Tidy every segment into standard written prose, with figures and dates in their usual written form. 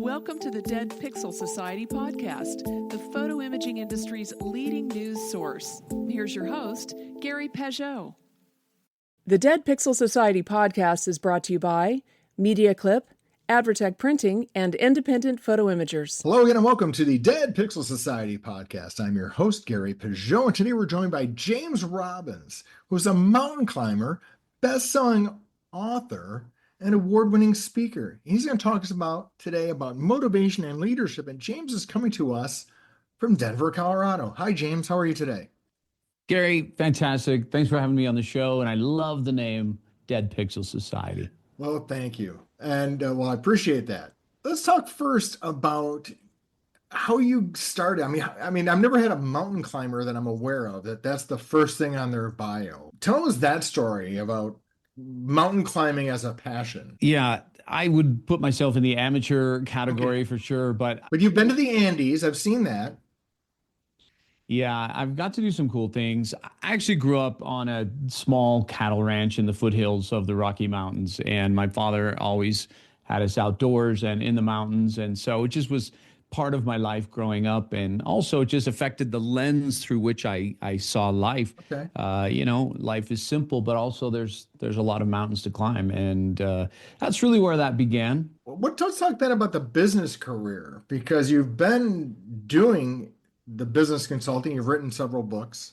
Welcome to the Dead Pixel Society podcast, the photo imaging industry's leading news source. Here's your host, Gary Peugeot. The Dead Pixel Society podcast is brought to you by Media Clip, Advertech Printing, and Independent Photo Imagers. Hello again and welcome to the Dead Pixel Society podcast. I'm your host, Gary Peugeot, and today we're joined by James Robbins, who's a mountain climber, best-selling author, and award-winning speaker. He's going to talk to us today about motivation and leadership, and James is coming to us from Denver, Colorado. Hi, James. How are you today? Gary, fantastic. Thanks for having me on the show, and I love the name Dead Pixel Society. Well, thank you. And I appreciate that. Let's talk first about how you started. I mean, I've never had a mountain climber that I'm aware of that's the first thing on their bio. Tell us that story about mountain climbing as a passion. Yeah, I would put myself in the amateur category for sure, but you've been to the Andes. I've seen that. Yeah, I've got to do some cool things. I actually grew up on a small cattle ranch in the foothills of the Rocky Mountains, and my father always had us outdoors and in the mountains, and so it just was part of my life growing up, and also it just affected the lens through which I saw life. Okay. Life is simple, but also there's a lot of mountains to climb, and that's really where that began. Let's talk then about the business career, because you've been doing the business consulting. You've written several books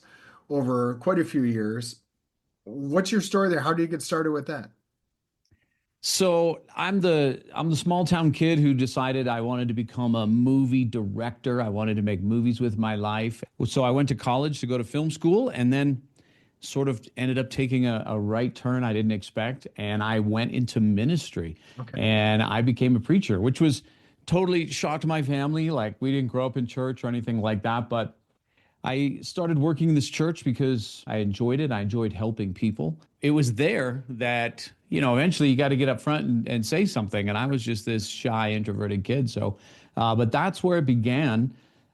over quite a few years. What's your story there? How did you get started with that? So I'm the small town kid who decided I wanted to become a movie director. I wanted to make movies with my life. So I went to college to go to film school, and then sort of ended up taking a right turn I didn't expect, and I went into ministry. Okay. And I became a preacher, which was totally shocked my family. Like, we didn't grow up in church or anything like that, but I started working in this church because I enjoyed it. I enjoyed helping people. It was there that, eventually you got to get up front and say something. And I was just this shy, introverted kid. So, but that's where it began.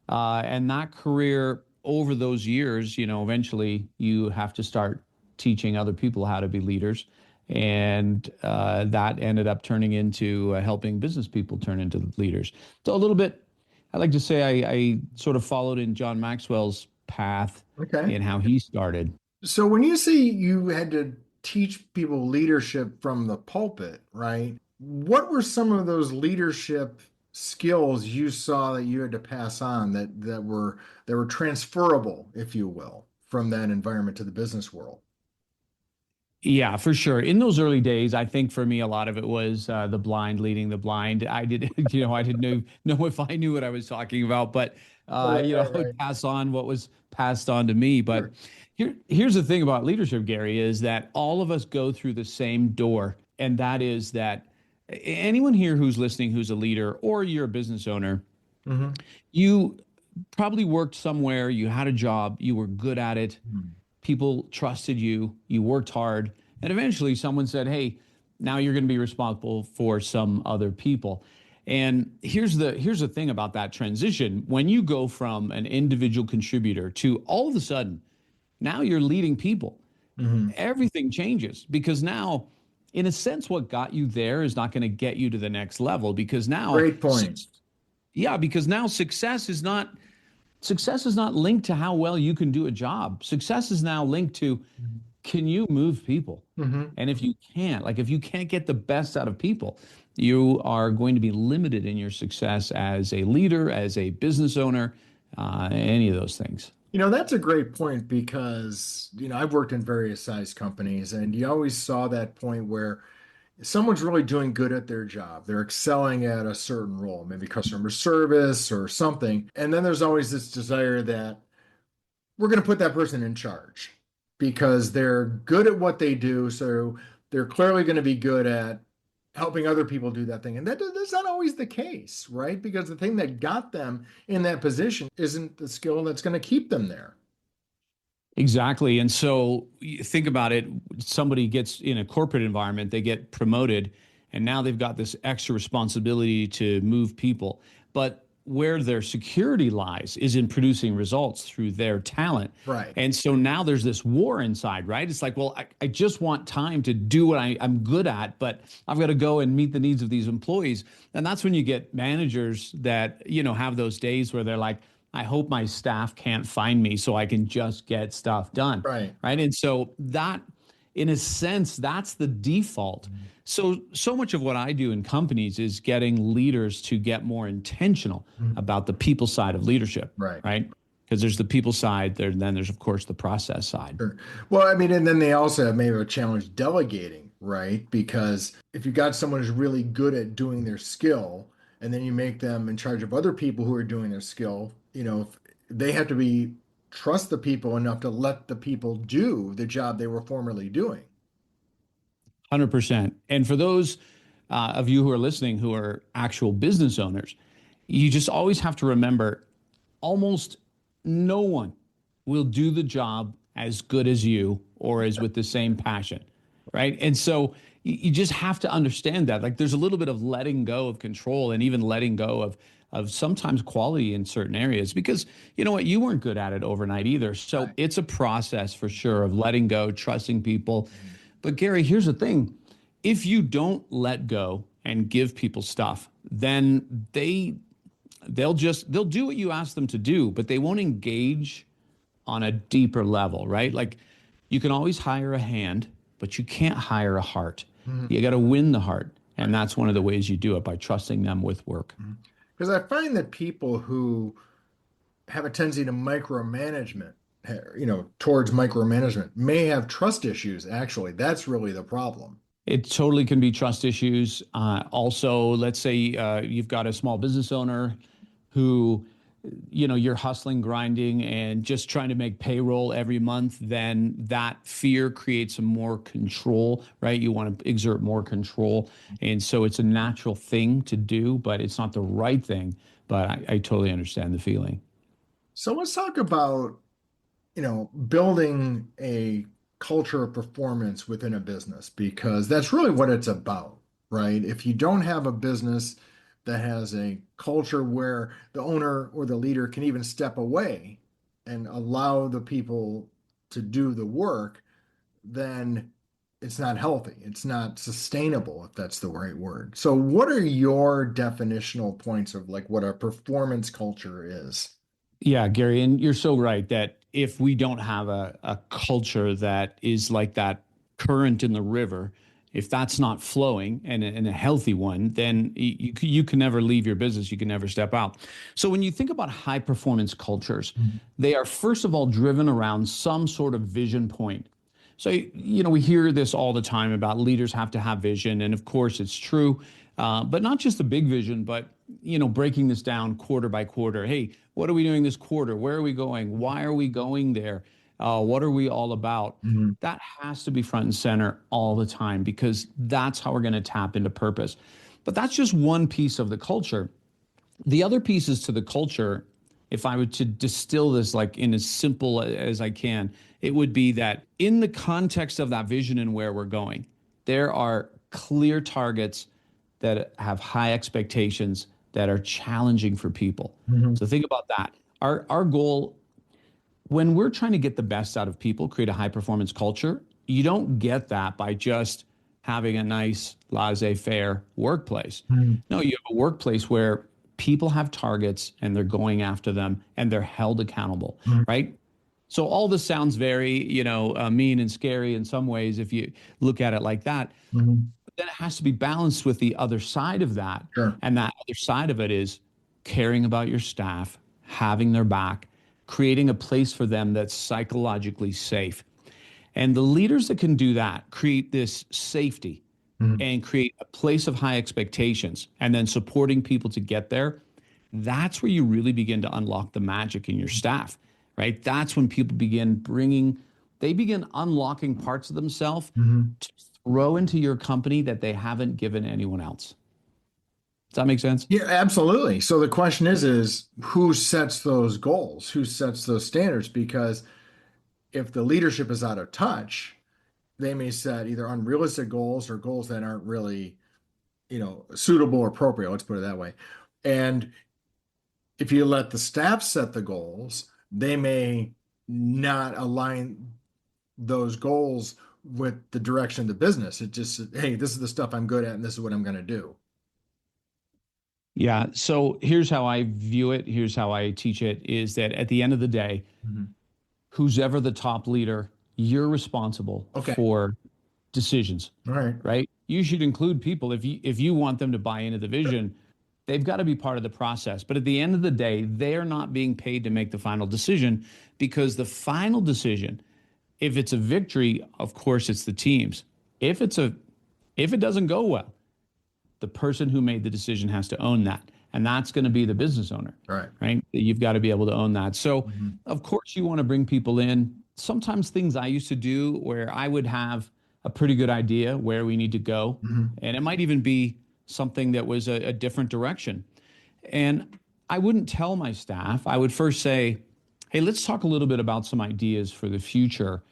And that career over those years, eventually you have to start teaching other people how to be leaders. And that ended up turning into helping business people turn into leaders. So a little bit, I like to say I sort of followed in John Maxwell's path. Okay. And how he started. So when you say you had to teach people leadership from the pulpit, right? What were some of those leadership skills you saw that you had to pass on that were transferable, if you will, from that environment to the business world? Yeah, for sure. In those early days, I think for me, a lot of it was the blind leading the blind. I didn't know if I knew what I was talking about, but I would pass on what was passed on to me. But here's the thing about leadership, Gary, is that all of us go through the same door, and that is that anyone here who's listening, who's a leader, or you're a business owner, mm-hmm. You probably worked somewhere, you had a job, you were good at it. Mm-hmm. People trusted you, you worked hard, and eventually someone said, hey, now you're going to be responsible for some other people. And here's the thing about that transition. When you go from an individual contributor to all of a sudden, now you're leading people, mm-hmm. everything changes, because now, in a sense, what got you there is not going to get you to the next level, because now— Great point. Yeah, because now success is not linked to how well you can do a job. Success is now linked to, can you move people? Mm-hmm. And if you can't get the best out of people, you are going to be limited in your success as a leader, as a business owner, any of those things. That's a great point, because, I've worked in various size companies, and you always saw that point where someone's really doing good at their job. They're excelling at a certain role, maybe customer service or something. And then there's always this desire that we're going to put that person in charge because they're good at what they do. So they're clearly going to be good at helping other people do that thing. And that's not always the case, right? Because the thing that got them in that position isn't the skill that's going to keep them there. Exactly. And so you think about it, somebody gets in a corporate environment, they get promoted, and now they've got this extra responsibility to move people. But where their security lies is in producing results through their talent. Right. And so now there's this war inside, right? It's like, well, I just want time to do what I'm good at, but I've got to go and meet the needs of these employees. And that's when you get managers that, have those days where they're like, I hope my staff can't find me so I can just get stuff done. Right. Right. And so that, in a sense, that's the default. So much of what I do in companies is getting leaders to get more intentional about the people side of leadership. Right. Right. Because there's the people side there, and then there's, of course, the process side. Sure. Well, I mean, and then they also have maybe a challenge delegating, right? Because if you got someone who's really good at doing their skill, and then you make them in charge of other people who are doing their skill, they have to trust the people enough to let the people do the job they were formerly doing. 100%. And for those of you who are listening who are actual business owners, you just always have to remember, almost no one will do the job as good as you or as with the same passion, right? And so you just have to understand that. Like, there's a little bit of letting go of control, and even letting go of sometimes quality in certain areas, because you know what, you weren't good at it overnight either. So Right. it's a process for sure of letting go, trusting people. But Gary, here's the thing. If you don't let go and give people stuff, then they'll do what you ask them to do, but they won't engage on a deeper level, right? Like, you can always hire a hand, but you can't hire a heart. You got to win the heart. And that's one of the ways you do it, by trusting them with work. Because I find that people who have a tendency to micromanagement, towards micromanagement, may have trust issues. Actually, that's really the problem. It totally can be trust issues. Also, let's say you've got a small business owner who, you're hustling, grinding, and just trying to make payroll every month. Then that fear creates some more control, right? You want to exert more control. And so it's a natural thing to do, but it's not the right thing. But I totally understand the feeling. So let's talk about, building a culture of performance within a business, because that's really what it's about, right? If you don't have a business that has a culture where the owner or the leader can even step away and allow the people to do the work, then it's not healthy. It's not sustainable, if that's the right word. So what are your definitional points of like what a performance culture is? Yeah, Gary, and you're so right that if we don't have a culture that is like that current in the river, if that's not flowing and a healthy one, then you can never leave your business. You can never step out. So when you think about high performance cultures, they are first of all driven around some sort of vision point. So, we hear this all the time about leaders have to have vision. And of course, it's true, but not just a big vision, but, breaking this down quarter by quarter. Hey, what are we doing this quarter? Where are we going? Why are we going there? What are we all about? That has to be front and center all the time, because that's how we're going to tap into purpose. But that's just one piece of the culture. The other pieces to the culture, if I were to distill this like in as simple as I can, it would be that in the context of that vision and where we're going, there are clear targets that have high expectations that are challenging for people. So think about that. Our goal, when we're trying to get the best out of people, create a high performance culture, you don't get that by just having a nice laissez-faire workplace. No, you have a workplace where people have targets and they're going after them and they're held accountable, right? So all this sounds very, mean and scary in some ways if you look at it like that. But then it has to be balanced with the other side of that. Sure. And that other side of it is caring about your staff, having their back, creating a place for them that's psychologically safe. And the leaders that can do that create this safety and create a place of high expectations, and then supporting people to get there. That's where you really begin to unlock the magic in your staff, right? That's when people begin unlocking parts of themselves to throw into your company that they haven't given anyone else. Does that make sense? Yeah, absolutely. So the question is who sets those goals? Who sets those standards? Because if the leadership is out of touch, they may set either unrealistic goals or goals that aren't really, suitable or appropriate. Let's put it that way. And if you let the staff set the goals, they may not align those goals with the direction of the business. It just, hey, this is the stuff I'm good at, and this is what I'm going to do. Yeah. So here's how I view it. Here's how I teach it is that at the end of the day, who's ever the top leader, you're responsible Okay. for decisions, All right. right? You should include people. If you want them to buy into the vision, they've got to be part of the process. But at the end of the day, they are not being paid to make the final decision, because the final decision, if it's a victory, of course it's the team's. If it doesn't go well, the person who made the decision has to own that. And that's going to be the business owner, right? You've got to be able to own that. So of course you want to bring people in. Sometimes things I used to do where I would have a pretty good idea where we need to go. And it might even be something that was a different direction. And I wouldn't tell my staff. I would first say, hey, let's talk a little bit about some ideas for the future.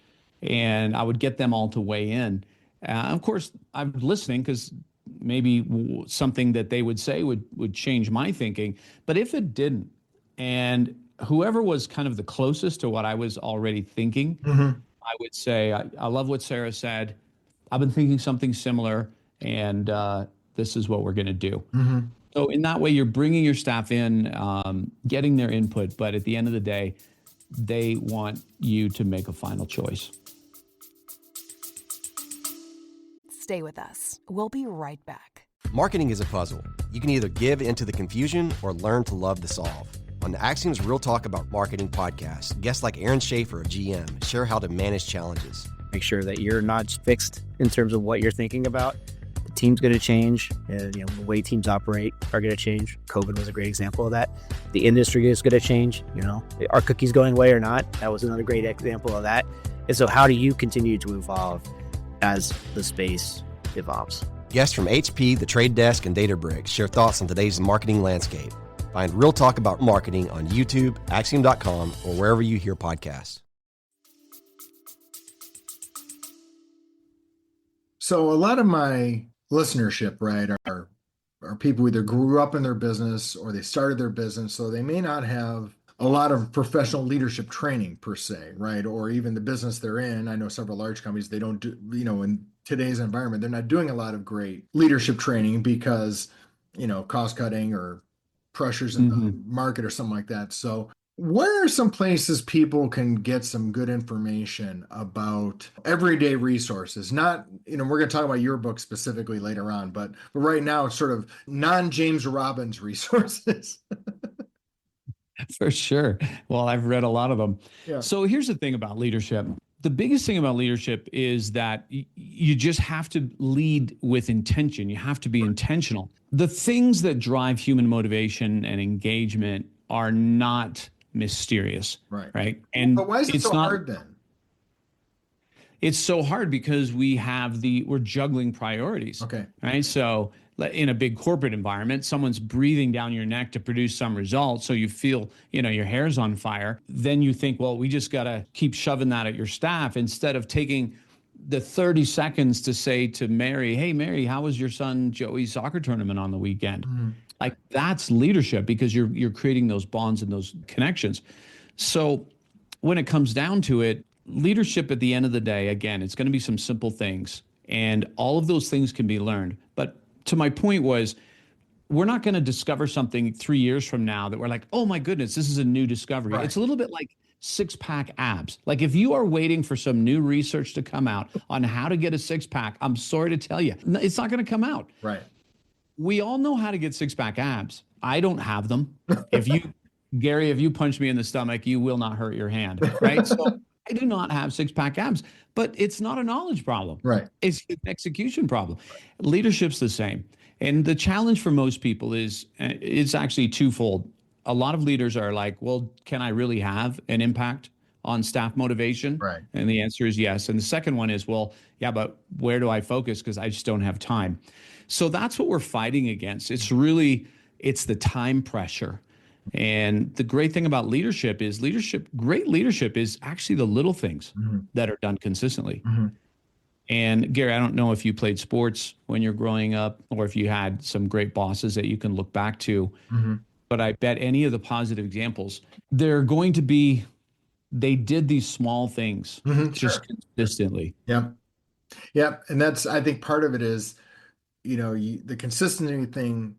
And I would get them all to weigh in. Of course, I'm listening, because maybe something that they would say would change my thinking. But if it didn't, and whoever was kind of the closest to what I was already thinking, I would say, I love what Sarah said. I've been thinking something similar, and this is what we're going to do. So in that way, you're bringing your staff in, getting their input, but at the end of the day, they want you to make a final choice. Stay with us. We'll be right back. Marketing is a puzzle. You can either give into the confusion or learn to love the solve. On the Axiom's Real Talk About Marketing podcast, guests like Aaron Schaefer of GM share how to manage challenges. Make sure that you're not fixed in terms of what you're thinking about. The team's going to change. The way teams operate are going to change. COVID was a great example of that. The industry is going to change. Are cookies going away or not? That was another great example of that. And so how do you continue to evolve as the space evolves? Guests from HP, The Trade Desk, and Databricks share thoughts on today's marketing landscape. Find Real Talk About Marketing on YouTube, Axiom.com, or wherever you hear podcasts. So a lot of my listenership, right, are people who either grew up in their business or they started their business, so they may not have a lot of professional leadership training per se, right? Or even the business they're in. I know several large companies, they don't do, in today's environment, they're not doing a lot of great leadership training because, cost cutting or pressures in the market or something like that. So where are some places people can get some good information about everyday resources? Not, we're going to talk about your book specifically later on, but right now it's sort of non-James Robbins resources. For sure. Well, I've read a lot of them. Yeah. So here's the thing about leadership. The biggest thing about leadership is that you just have to lead with intention. You have to be intentional. The things that drive human motivation and engagement are not mysterious. Right. And but why is it so hard then? It's so hard because we're juggling priorities. Okay. Right. So in a big corporate environment, someone's breathing down your neck to produce some result. So you feel, your hair's on fire. Then you think, well, we just got to keep shoving that at your staff instead of taking the 30 seconds to say to Mary, hey, Mary, how was your son Joey's soccer tournament on the weekend? Like that's leadership, because you're creating those bonds and those connections. So when it comes down to it, leadership at the end of the day, again, it's going to be some simple things, and all of those things can be learned. But to my point was, we're not going to discover something 3 years from now that we're like, oh my goodness, this is a new discovery. Right. It's a little bit like six-pack abs. Like if you are waiting for some new research to come out on how to get a six-pack, I'm sorry to tell you, it's not going to come out. Right. We all know how to get six-pack abs. I don't have them. Gary, if you punch me in the stomach, you will not hurt your hand, right? So I do not have six-pack abs, but it's not a knowledge problem. Right. It's an execution problem. Leadership's the same. And the challenge for most people is it's actually twofold. A lot of leaders are like, well, can I really have an impact on staff motivation? Right. And the answer is yes. And the second one is, well, yeah, but where do I focus? Because I just don't have time. So that's what we're fighting against. It's the time pressure. And the great thing about leadership is great leadership is actually the little things that are done consistently. And Gary, I don't know if you played sports when you're growing up or if you had some great bosses that you can look back to. but I bet any of the positive examples, they're going to be, they did these small things just Sure. consistently. Yep. Yep. And that's, I think part of it is, the consistency thing,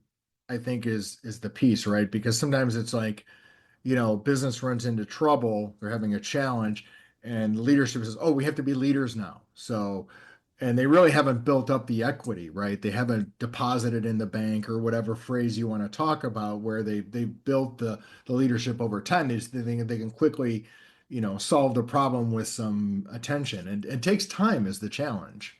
I think is the piece, right? Because sometimes it's like, business runs into trouble, they're having a challenge, and leadership says, "Oh, we have to be leaders now." So, and they really haven't built up the equity, right? They haven't deposited in the bank or whatever phrase you want to talk about, where they've built the leadership over time. They think they can quickly, solve the problem with some attention, and it takes time is the challenge.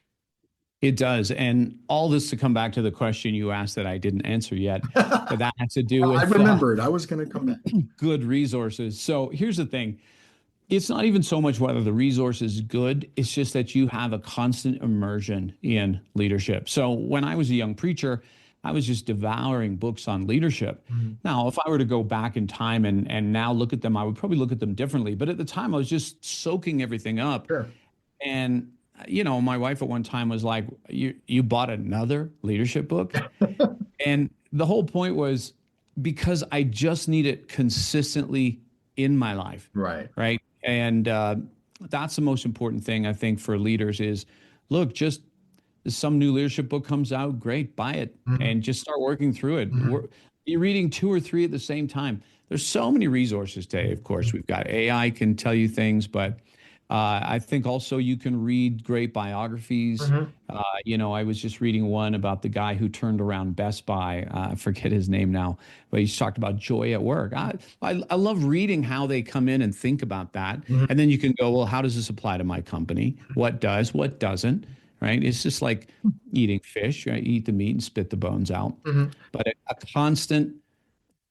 It does. And all this to come back to the question you asked that I didn't answer yet, but that has to do I with remembered. I was going to come back. good resources. So here's the thing. It's not even so much whether the resource is good, it's just that you have a constant immersion in leadership. So when I was a young preacher, I was just devouring books on leadership. Now, if I were to go back in time and now look at them, I would probably look at them differently. But at the time, I was just soaking everything up. Sure. And, my wife at one time was like, you bought another leadership book? And the whole point was because I just need it consistently in my life. Right. Right. And that's the most important thing, I think, for leaders is, look, just some new leadership book comes out, great, buy it and just start working through it. You're reading 2 or 3 at the same time. There's so many resources today. Of course, we've got AI can tell you things, but I think also you can read great biographies. I was just reading one about the guy who turned around Best Buy. I forget his name now, but he's talked about joy at work. I love reading how they come in and think about that. And then you can go, well, how does this apply to my company? What does, what doesn't, right? It's just like eating fish, right? Eat the meat and spit the bones out. But a constant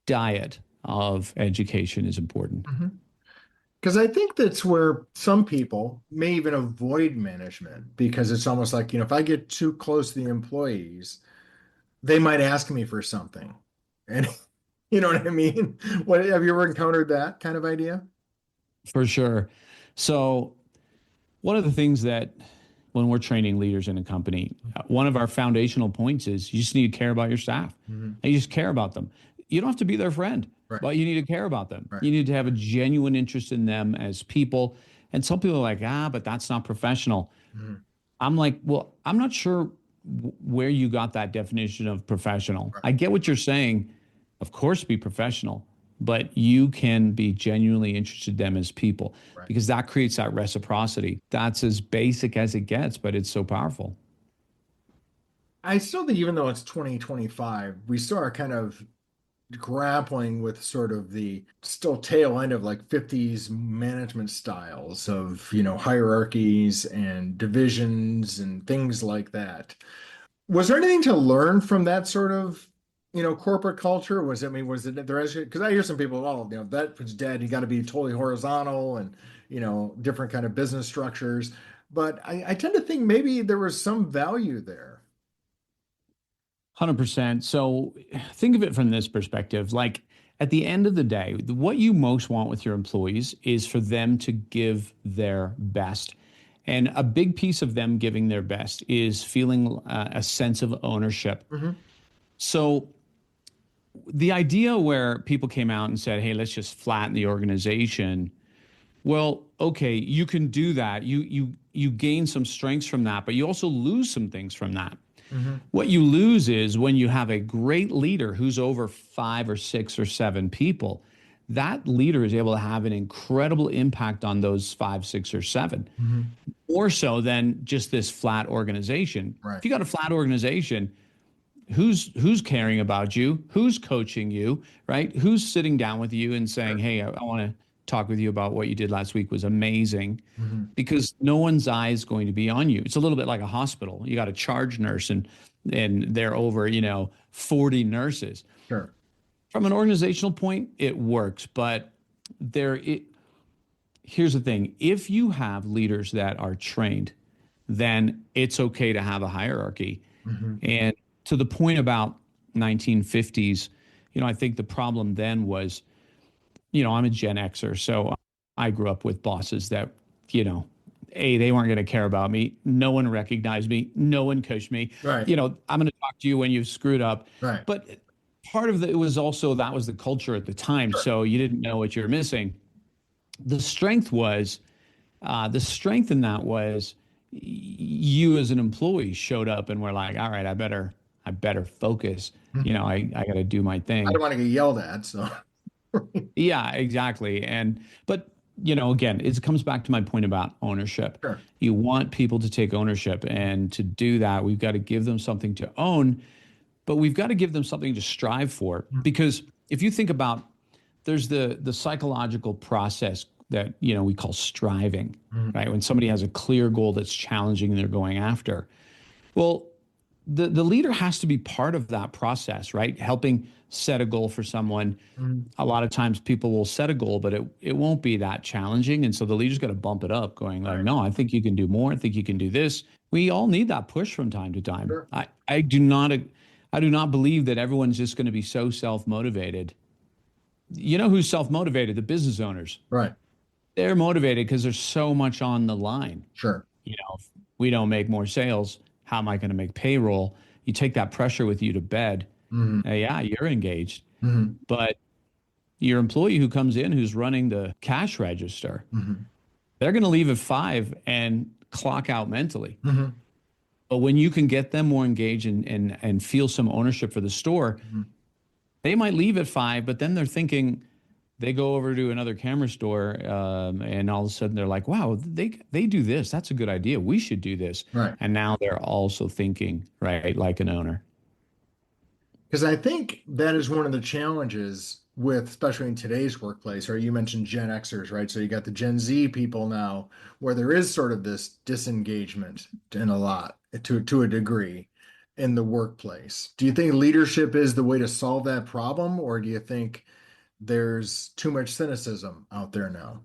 diet of education is important. Because I think that's where some people may even avoid management because it's almost like, if I get too close to the employees, they might ask me for something. And you know what I mean? What, have you ever encountered that kind of idea? For sure. So one of the things that when we're training leaders in a company, one of our foundational points is you just need to care about your staff. And you just care about them. You don't have to be their friend, but you need to care about them. You need to have a genuine interest in them as people. And some people are like, but that's not professional. I'm like, well, I'm not sure where you got that definition of professional. I get what you're saying. Of course, be professional, but you can be genuinely interested in them as people because that creates that reciprocity. That's as basic as it gets, but it's so powerful. I still think even though it's 2025, we still are kind of grappling with sort of the still tail end of like 50s management styles of, hierarchies and divisions and things like that. Was there anything to learn from that sort of, corporate culture? Was it because I hear some people, that was dead. You got to be totally horizontal and, different kind of business structures. But I tend to think maybe there was some value there. 100%. So think of it from this perspective. Like at the end of the day, what you most want with your employees is for them to give their best. And a big piece of them giving their best is feeling a sense of ownership. So the idea where people came out and said, hey, let's just flatten the organization. Well, okay, you can do that. You gain some strengths from that, but you also lose some things from that. What you lose is when you have a great leader who's over 5 or 6 or 7 people, that leader is able to have an incredible impact on those 5, 6, or 7, more so than just this flat organization. If you got a flat organization, who's caring about you? Who's coaching you, right? Who's sitting down with you and saying, hey, I want to talk with you about what you did last week was amazing, because no one's eye is going to be on you. It's a little bit like a hospital. You got a charge nurse and they're over, 40 nurses. Sure. From an organizational point, it works, but here's the thing. If you have leaders that are trained, then it's okay to have a hierarchy. And to the point about 1950s, I think the problem then was, I'm a Gen Xer, so I grew up with bosses that, they weren't going to care about me. No one recognized me. No one coached me. I'm going to talk to you when you've screwed up. But part of it was also that was the culture at the time. Sure. So you didn't know what you were missing. The strength was, the strength in that was you as an employee showed up and were like, all right, I better focus. Mhm. I got to do my I thing. don't want to get yelled at, so. Yeah, exactly. But again, it comes back to my point about ownership. Sure. You want people to take ownership, and to do that, we've got to give them something to own, but we've got to give them something to strive for. Because if you think about, there's the psychological process that we call striving, right? When somebody has a clear goal that's challenging and they're going after. Well, the leader has to be part of that process, right? Helping set a goal for someone. A lot of times people will set a goal, but it won't be that challenging. And so the leader's got to bump it up, going like, no, I think you can do more. I think you can do this. We all need that push from time to time. Sure. I do not believe that everyone's just going to be so self-motivated. You know who's self-motivated? The business owners. Right. They're motivated because there's so much on the line. Sure. If we don't make more sales, how am I going to make payroll? You take that pressure with you to bed. Yeah, you're engaged. But your employee who comes in, who's running the cash register, they're going to leave at 5 and clock out mentally. But when you can get them more engaged and feel some ownership for the store, they might leave at 5, but then they're thinking, they go over to another camera store, and all of a sudden they're like, wow, they do this. That's a good idea. We should do this. Right. And now they're also thinking, right, like an owner. Because I think that is one of the challenges with, especially in today's workplace, right? You mentioned Gen Xers, right? So you got the Gen Z people now, where there is sort of this disengagement in a lot, to a degree, in the workplace. Do you think leadership is the way to solve that problem, or do you think there's too much cynicism out there now?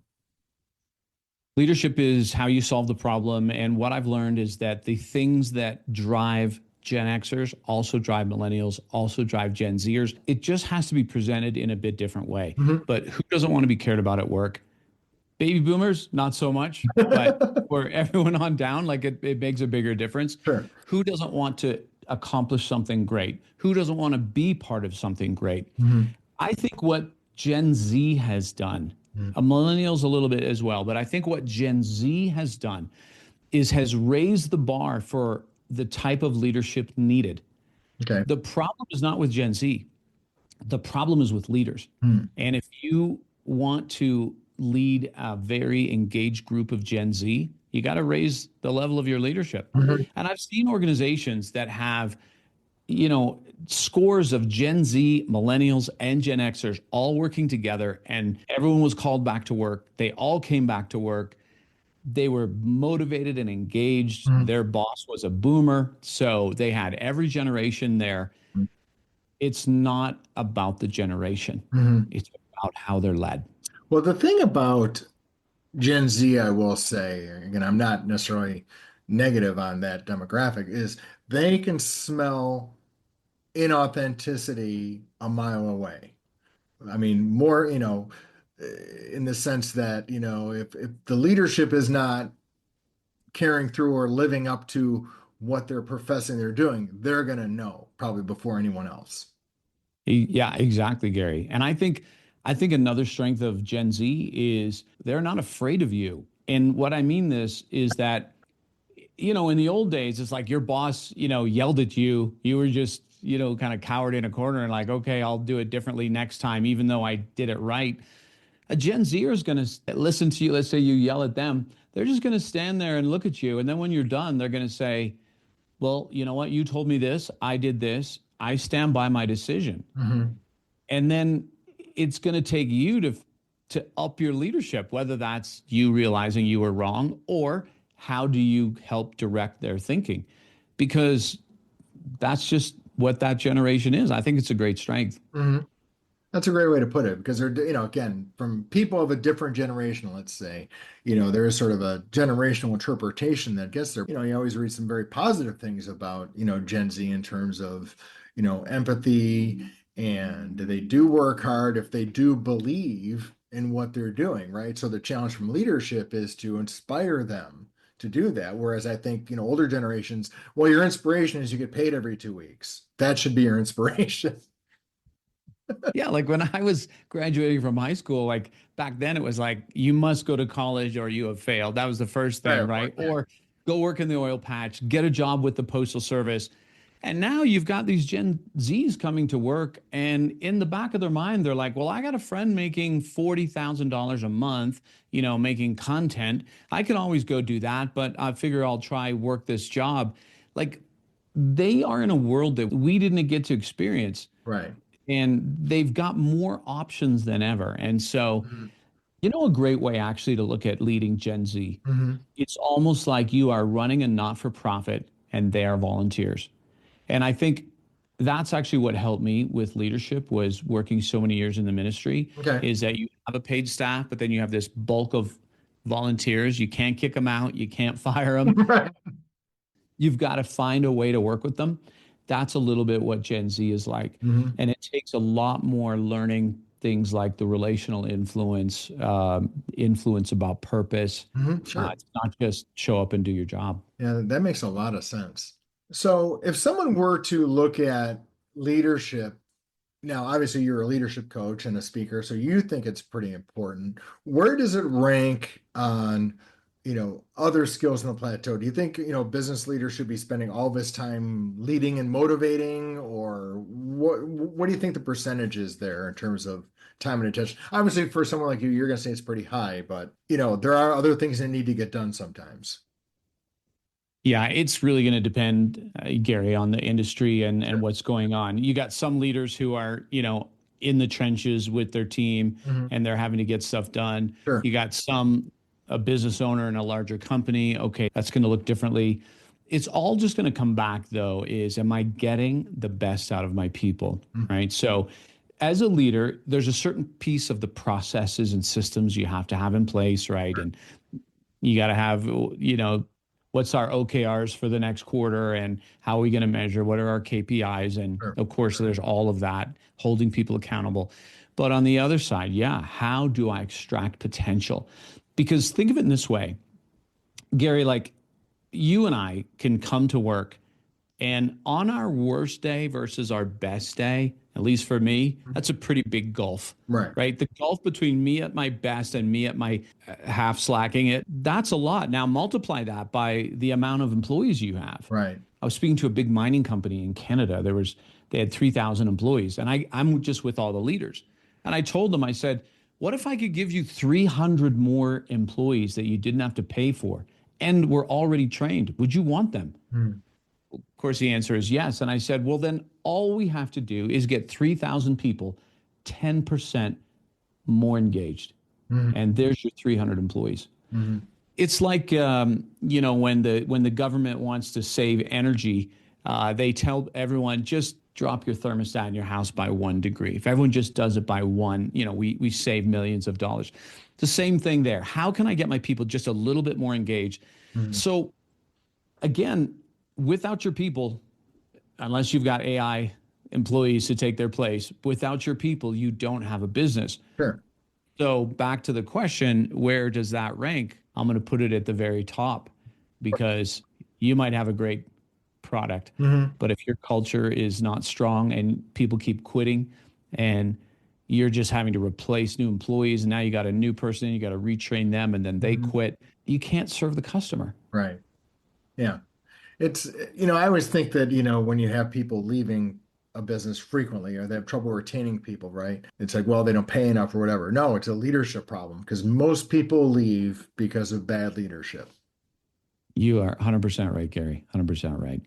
Leadership is how you solve the problem. And what I've learned is that the things that drive Gen Xers also drive millennials, also drive Gen Zers. It just has to be presented in a bit different way. But who doesn't want to be cared about at work? Baby boomers, not so much, but for everyone on down, like it makes a bigger difference. Sure. Who doesn't want to accomplish something great? Who doesn't want to be part of something great? I think what Gen Z has done, millennials a little bit as well, but I think what Gen Z has done has raised the bar for the type of leadership needed. Okay. The problem is not with Gen Z. The problem is with leaders. And if you want to lead a very engaged group of Gen Z, you got to raise the level of your leadership. And I've seen organizations that have, scores of Gen Z, millennials, and Gen Xers all working together, and everyone was called back to work. They all came back to work. They were motivated and engaged. Their boss was a boomer, so they had every generation there. It's not about the generation. It's about how they're led. Well, the thing about Gen Z, I will say, again, I'm not necessarily negative on that demographic, is they can smell inauthenticity a mile away. I mean, more, in the sense that, if the leadership is not carrying through or living up to what they're professing they're doing, they're going to know probably before anyone else. Yeah, exactly, Gary. And I think another strength of Gen Z is they're not afraid of you. And what I mean this is that, in the old days, it's like your boss, yelled at you. You were just, kind of cowered in a corner and like, okay, I'll do it differently next time, even though I did it right. A Gen Zer is going to listen to you. Let's say you yell at them. They're just going to stand there and look at you. And then when you're done, they're going to say, well, you know what? You told me this. I did this. I stand by my decision. And then it's going to take you to up your leadership, whether that's you realizing you were wrong, or how do you help direct their thinking? Because that's just what that generation is. I think it's a great strength. That's a great way to put it, because they're, again, from people of a different generation, let's say, there is sort of a generational interpretation that gets there. You always read some very positive things about, Gen Z in terms of, empathy, and they do work hard if they do believe in what they're doing, right? So the challenge from leadership is to inspire them to do that. Whereas I think, older generations, well, your inspiration is you get paid every 2 weeks. That should be your inspiration. Yeah, like when I was graduating from high school, like back then it was like you must go to college or you have failed. That was the first thing, right? Yeah. Or go work in the oil patch, get a job with the Postal Service. And now you've got these Gen Zs coming to work, and in the back of their mind, they're like, well, I got a friend making $40,000 a month, making content. I could always go do that, but I figure I'll try work this job. Like they are in a world that we didn't get to experience, Right. and they've got more options than ever. And so, Mhm. a great way actually to look at leading Gen Z, Mhm. it's almost like you are running a not-for-profit and they are volunteers. And I think that's actually what helped me with leadership was working so many years in the ministry, Okay. is that you have a paid staff, but then you have this bulk of volunteers. You can't kick them out. You can't fire them. Right. You've got to find a way to work with them. That's a little bit what Gen Z is like. Mhm. And it takes a lot more learning things like the relational influence about purpose. Mhm. Sure. It's not just show up and do your job. Yeah, that makes a lot of sense. So if someone were to look at leadership, now obviously you're a leadership coach and a speaker, so you think it's pretty important. Where does it rank on, other skills on the plateau? Do you think, business leaders should be spending all this time leading and motivating, or what do you think the percentage is there in terms of time and attention? Obviously, for someone like you, you're going to say it's pretty high, but there are other things that need to get done sometimes. Yeah, it's really going to depend, Gary, on the industry and Sure. what's going on. You got some leaders who are, in the trenches with their team Mhm. and they're having to get stuff done. Sure. You got a business owner in a larger company. Okay, that's going to look differently. It's all just going to come back, though, is am I getting the best out of my people, right? So as a leader, there's a certain piece of the processes and systems you have to have in place, right? And you got to have, what's our OKRs for the next quarter and how are we going to measure? What are our KPIs? And Sure. of course, there's all of that, holding people accountable. But on the other side, yeah, how do I extract potential? Because think of it in this way, Gary, like you and I can come to work and on our worst day versus our best day, at least for me, that's a pretty big gulf. Right. Right? The gulf between me at my best and me at my half slacking it, that's a lot. Now multiply that by the amount of employees you have. Right. I was speaking to a big mining company in Canada. They had 3,000 employees, and I'm just with all the leaders. And I told them, I said, what if I could give you 300 more employees that you didn't have to pay for and were already trained? Would you want them? Of course, the answer is yes. And I said, well, then all we have to do is get 3,000 people 10% more engaged. And there's your 300 employees. It's like, when the government wants to save energy, they tell everyone, just drop your thermostat in your house by 1 degree. If everyone just does it by one, we save millions of dollars. It's the same thing there. How can I get my people just a little bit more engaged? So again, without your people, unless you've got AI employees to take their place, without your people, you don't have a business. Sure. So back to the question, where does that rank? I'm going to put it at the very top because you might have a great product, but if your culture is not strong and people keep quitting and you're just having to replace new employees and now you got a new person, you got to retrain them and then they quit, you can't serve the customer. Right. Yeah. It's, I always think that, when you have people leaving a business frequently or they have trouble retaining people, right? It's like, well, they don't pay enough or whatever. No, it's a leadership problem because most people leave because of bad leadership. You are 100% right, Gary. 100% right.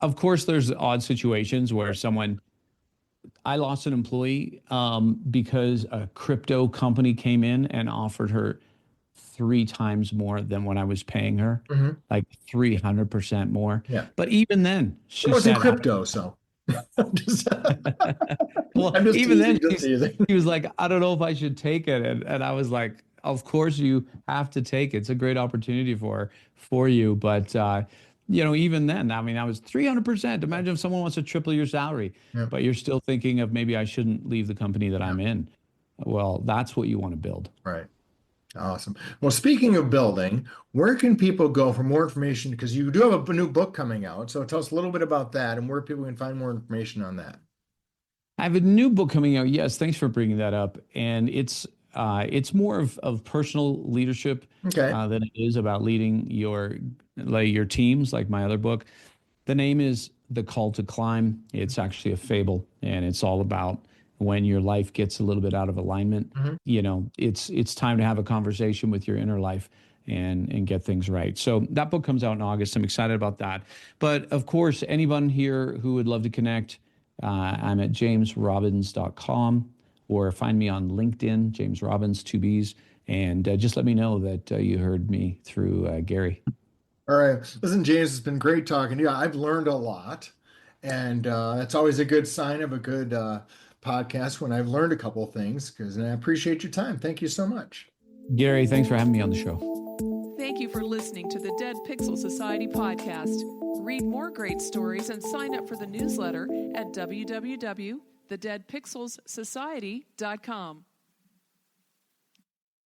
Of course, there's odd situations where I lost an employee because a crypto company came in and offered her 3 times more than what I was paying her, like 300% more. Yeah. But even then, she It wasn't said, crypto, so. well, I'm just even then, teasing. he was like, I don't know if I should take it. And I was like, of course you have to take it. It's a great opportunity for you. But, even then, I mean, I was 300%. Imagine if someone wants to triple your salary, but you're still thinking of maybe I shouldn't leave the company that I'm in. Well, that's what you want to build. Right. Awesome. Well, speaking of building, where can people go for more information? Because you do have a new book coming out. So tell us a little bit about that and where people can find more information on that. I have a new book coming out. Yes, thanks for bringing that up. And it's more of personal leadership Okay. than it is about leading your teams, like my other book. The name is The Call to Climb. It's actually a fable, and it's all about when your life gets a little bit out of alignment. Mhm. It's time to have a conversation with your inner life and get things right. So that book comes out in August. I'm excited about that. But of course, anyone here who would love to connect, I'm at jamesrobbins.com, or find me on LinkedIn, James Robbins, 2Bs, and just let me know that you heard me through Gary. All right. Listen, James, it's been great talking to you. I've learned a lot, and it's always a good sign of a good podcast when I've learned a couple of things, and I appreciate your time. Thank you so much. Gary, thanks for having me on the show. Thank you for listening to the Dead Pixel Society podcast. Read more great stories and sign up for the newsletter at www.thedeadpixelssociety.com.